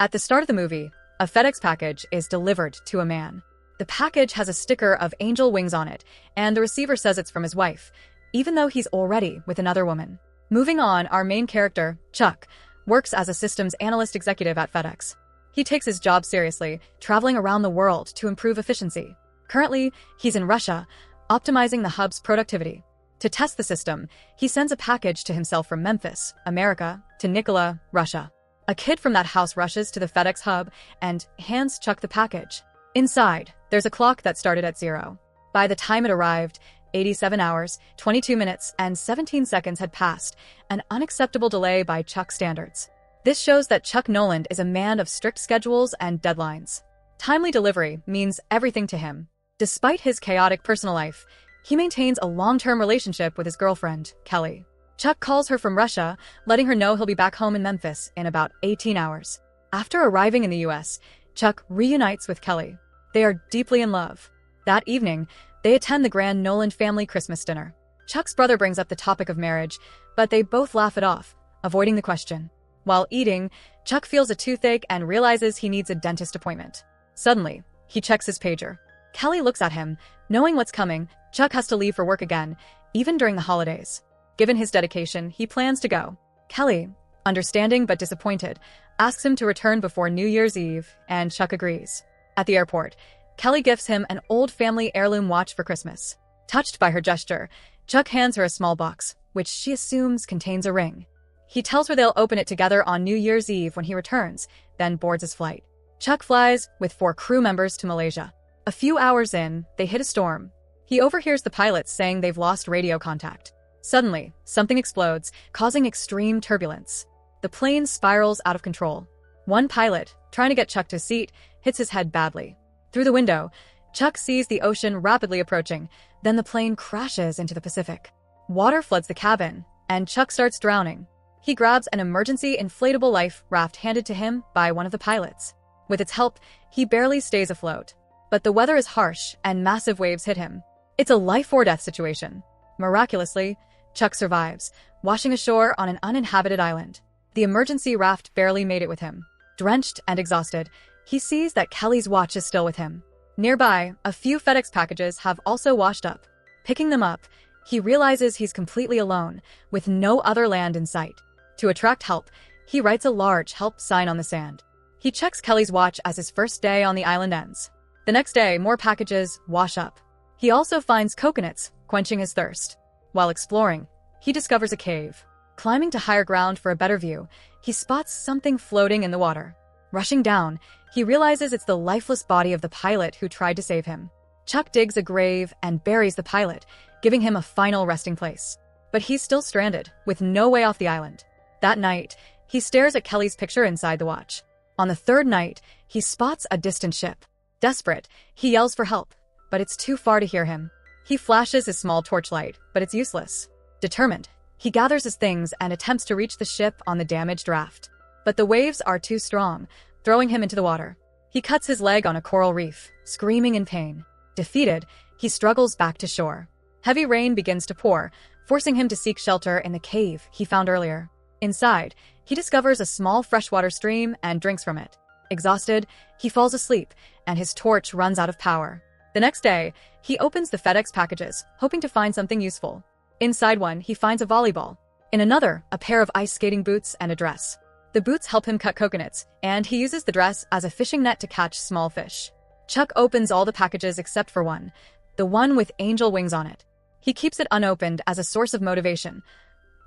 At the start of the movie, a FedEx package is delivered to a man. The package has a sticker of angel wings on it, and the receiver says it's from his wife, even though he's already with another woman. Moving on, our main character, Chuck, works as a systems analyst executive at FedEx. He takes his job seriously, traveling around the world to improve efficiency. Currently, he's in Russia, optimizing the hub's productivity. To test the system, he sends a package to himself from Memphis, America, to Nikola, Russia. A kid from that house rushes to the FedEx hub and hands Chuck the package. Inside, there's a clock that started at 0. By the time it arrived, 87 hours, 22 minutes, and 17 seconds had passed, an unacceptable delay by Chuck standards. This shows that Chuck Noland is a man of strict schedules and deadlines. Timely delivery means everything to him. Despite his chaotic personal life, he maintains a long-term relationship with his girlfriend, Kelly. Chuck calls her from Russia, letting her know he'll be back home in Memphis in about 18 hours. After arriving in the US, Chuck reunites with Kelly. They are deeply in love. That evening, they attend the grand Noland family Christmas dinner. Chuck's brother brings up the topic of marriage, but they both laugh it off, avoiding the question. While eating, Chuck feels a toothache and realizes he needs a dentist appointment. Suddenly, he checks his pager. Kelly looks at him. Knowing what's coming, Chuck has to leave for work again, even during the holidays. Given his dedication, he plans to go. Kelly, understanding but disappointed, asks him to return before New Year's Eve, and Chuck agrees. At the airport, Kelly gifts him an old family heirloom watch for Christmas. Touched by her gesture, Chuck hands her a small box, which she assumes contains a ring. He tells her they'll open it together on New Year's Eve when he returns, then boards his flight. Chuck flies with 4 crew members to Malaysia. A few hours in, they hit a storm. He overhears the pilots saying they've lost radio contact. Suddenly, something explodes, causing extreme turbulence. The plane spirals out of control. One pilot, trying to get Chuck to a seat, hits his head badly. Through the window, Chuck sees the ocean rapidly approaching, then the plane crashes into the Pacific. Water floods the cabin, and Chuck starts drowning. He grabs an emergency inflatable life raft handed to him by one of the pilots. With its help, he barely stays afloat. But the weather is harsh, and massive waves hit him. It's a life-or-death situation. Miraculously, Chuck survives, washing ashore on an uninhabited island. The emergency raft barely made it with him. Drenched and exhausted, he sees that Kelly's watch is still with him. Nearby, a few FedEx packages have also washed up. Picking them up, he realizes he's completely alone, with no other land in sight. To attract help, he writes a large help sign on the sand. He checks Kelly's watch as his first day on the island ends. The next day, more packages wash up. He also finds coconuts, quenching his thirst. While exploring, he discovers a cave. Climbing to higher ground for a better view, he spots something floating in the water. Rushing down, he realizes it's the lifeless body of the pilot who tried to save him. Chuck digs a grave and buries the pilot, giving him a final resting place. But he's still stranded, with no way off the island. That night, he stares at Kelly's picture inside the watch. On the 3rd night, he spots a distant ship. Desperate, he yells for help, but it's too far to hear him. He flashes his small torchlight, but it's useless. Determined, he gathers his things and attempts to reach the ship on the damaged raft. But the waves are too strong, throwing him into the water. He cuts his leg on a coral reef, screaming in pain. Defeated, he struggles back to shore. Heavy rain begins to pour, forcing him to seek shelter in the cave he found earlier. Inside, he discovers a small freshwater stream and drinks from it. Exhausted, he falls asleep, and his torch runs out of power. The next day, he opens the FedEx packages, hoping to find something useful. Inside one, he finds a volleyball. In another, a pair of ice skating boots and a dress. The boots help him cut coconuts, and he uses the dress as a fishing net to catch small fish. Chuck opens all the packages except for one, the one with angel wings on it. He keeps it unopened as a source of motivation,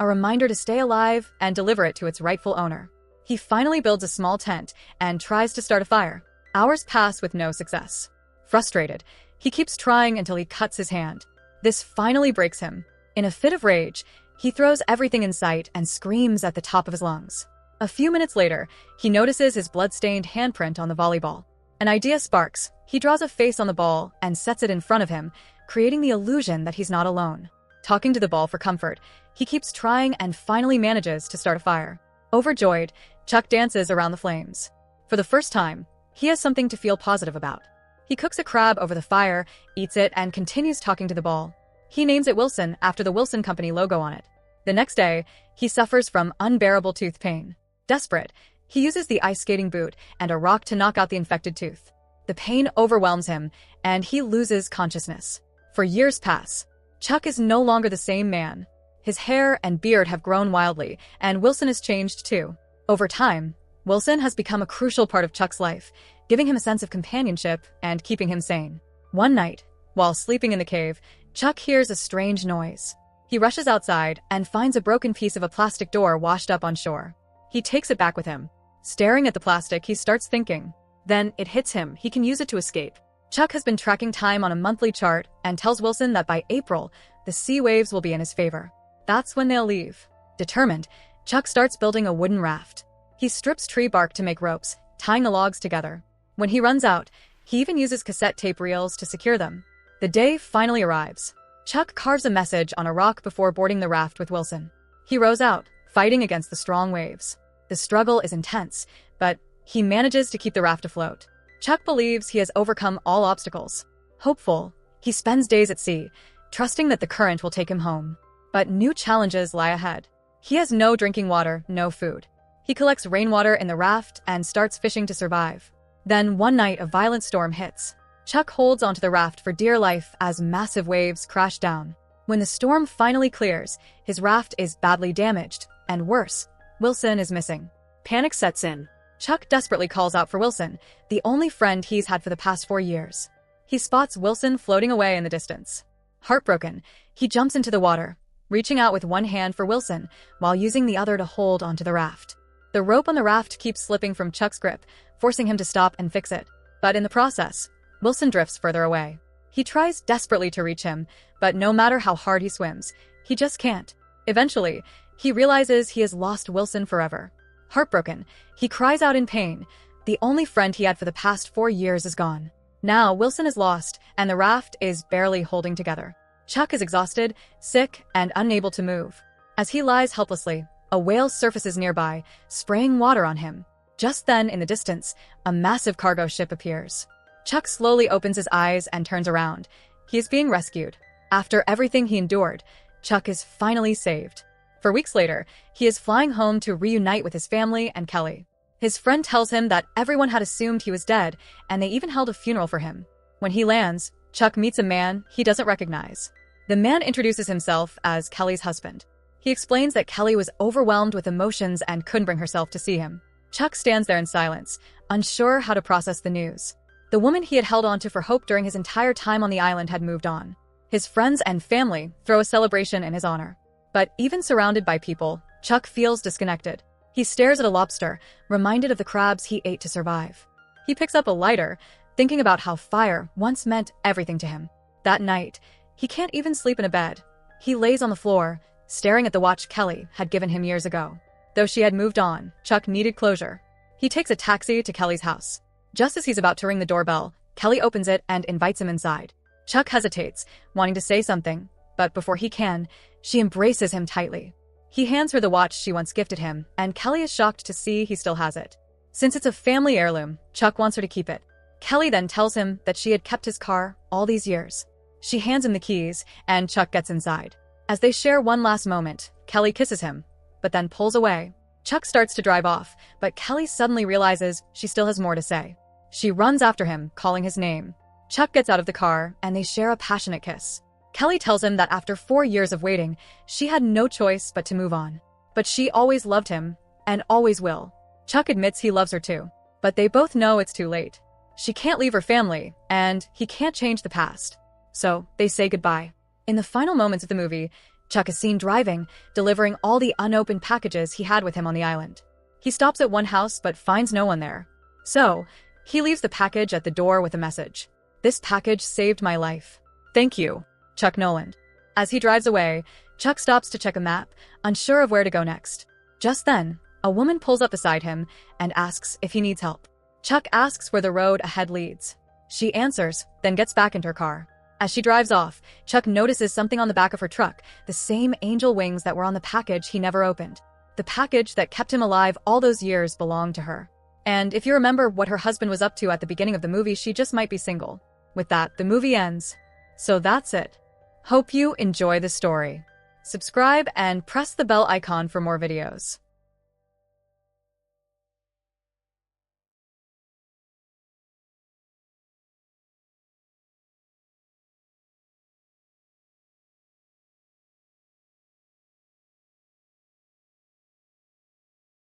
a reminder to stay alive and deliver it to its rightful owner. He finally builds a small tent and tries to start a fire. Hours pass with no success. Frustrated, he keeps trying until he cuts his hand. This finally breaks him. In a fit of rage, he throws everything in sight and screams at the top of his lungs. A few minutes later, he notices his blood-stained handprint on the volleyball. An idea sparks. He draws a face on the ball and sets it in front of him, creating the illusion that he's not alone. Talking to the ball for comfort, he keeps trying and finally manages to start a fire. Overjoyed, Chuck dances around the flames. For the first time, he has something to feel positive about. He cooks a crab over the fire, eats it, and continues talking to the ball. He names it Wilson after the Wilson Company logo on it. The next day, he suffers from unbearable tooth pain. Desperate, He uses the ice skating boot and a rock to knock out the infected tooth. The pain overwhelms him, and he loses consciousness. For years pass. Chuck is no longer the same man. His hair and beard have grown wildly, and Wilson has changed too. Over time, Wilson has become a crucial part of Chuck's life, giving him a sense of companionship and keeping him sane. One night, while sleeping in the cave, Chuck hears a strange noise. He rushes outside and finds a broken piece of a plastic door washed up on shore. He takes it back with him. Staring at the plastic, he starts thinking. Then it hits him. He can use it to escape. Chuck has been tracking time on a monthly chart and tells Wilson that by April, the sea waves will be in his favor. That's when they'll leave. Determined, Chuck starts building a wooden raft. He strips tree bark to make ropes, tying the logs together. When he runs out, he even uses cassette tape reels to secure them. The day finally arrives. Chuck carves a message on a rock before boarding the raft with Wilson. He rows out, fighting against the strong waves. The struggle is intense, but he manages to keep the raft afloat. Chuck believes he has overcome all obstacles. Hopeful, he spends days at sea, trusting that the current will take him home. But new challenges lie ahead. He has no drinking water, no food. He collects rainwater in the raft and starts fishing to survive. Then one night a violent storm hits. Chuck holds onto the raft for dear life as massive waves crash down. When the storm finally clears, his raft is badly damaged, and worse, Wilson is missing. Panic sets in. Chuck desperately calls out for Wilson, the only friend he's had for the past 4 years. He spots Wilson floating away in the distance. Heartbroken, he jumps into the water, reaching out with one hand for Wilson while using the other to hold onto the raft. The rope on the raft keeps slipping from Chuck's grip, forcing him to stop and fix it. But in the process, Wilson drifts further away. He tries desperately to reach him, but no matter how hard he swims, he just can't. Eventually, he realizes he has lost Wilson forever. Heartbroken, he cries out in pain. The only friend he had for the past 4 years is gone. Now, Wilson is lost, and the raft is barely holding together. Chuck is exhausted, sick, and unable to move. As he lies helplessly, a whale surfaces nearby, spraying water on him. Just then, in the distance, a massive cargo ship appears. Chuck slowly opens his eyes and turns around. He is being rescued. After everything he endured, Chuck is finally saved. For weeks later, he is flying home to reunite with his family and Kelly. His friend tells him that everyone had assumed he was dead, and they even held a funeral for him. When he lands, Chuck meets a man he doesn't recognize. The man introduces himself as Kelly's husband. He explains that Kelly was overwhelmed with emotions and couldn't bring herself to see him. Chuck stands there in silence, unsure how to process the news. The woman he had held on to for hope during his entire time on the island had moved on. His friends and family throw a celebration in his honor. But even surrounded by people, Chuck feels disconnected. He stares at a lobster, reminded of the crabs he ate to survive. He picks up a lighter, thinking about how fire once meant everything to him. That night, he can't even sleep in a bed. He lays on the floor, staring at the watch Kelly had given him years ago. Though she had moved on, Chuck needed closure. He takes a taxi to Kelly's house. Just as he's about to ring the doorbell, Kelly opens it and invites him inside. Chuck hesitates, wanting to say something, but before he can, she embraces him tightly. He hands her the watch she once gifted him, and Kelly is shocked to see he still has it. Since it's a family heirloom, Chuck wants her to keep it. Kelly then tells him that she had kept his car all these years. She hands him the keys, and Chuck gets inside. As they share one last moment, Kelly kisses him, but then pulls away. Chuck starts to drive off, but Kelly suddenly realizes she still has more to say. She runs after him, calling his name. Chuck gets out of the car, and they share a passionate kiss. Kelly tells him that after 4 years of waiting, she had no choice but to move on. But she always loved him, and always will. Chuck admits he loves her too, but they both know it's too late. She can't leave her family, and he can't change the past. So, they say goodbye. In the final moments of the movie, Chuck is seen driving, delivering all the unopened packages he had with him on the island. He stops at one house but finds no one there. So, he leaves the package at the door with a message. "This package saved my life. Thank you, Chuck Noland." As he drives away, Chuck stops to check a map, unsure of where to go next. Just then, a woman pulls up beside him and asks if he needs help. Chuck asks where the road ahead leads. She answers, then gets back into her car. As she drives off, Chuck notices something on the back of her truck, the same angel wings that were on the package he never opened. The package that kept him alive all those years belonged to her. And if you remember what her husband was up to at the beginning of the movie, she just might be single. With that, the movie ends. So that's it. Hope you enjoy the story. Subscribe and press the bell icon for more videos.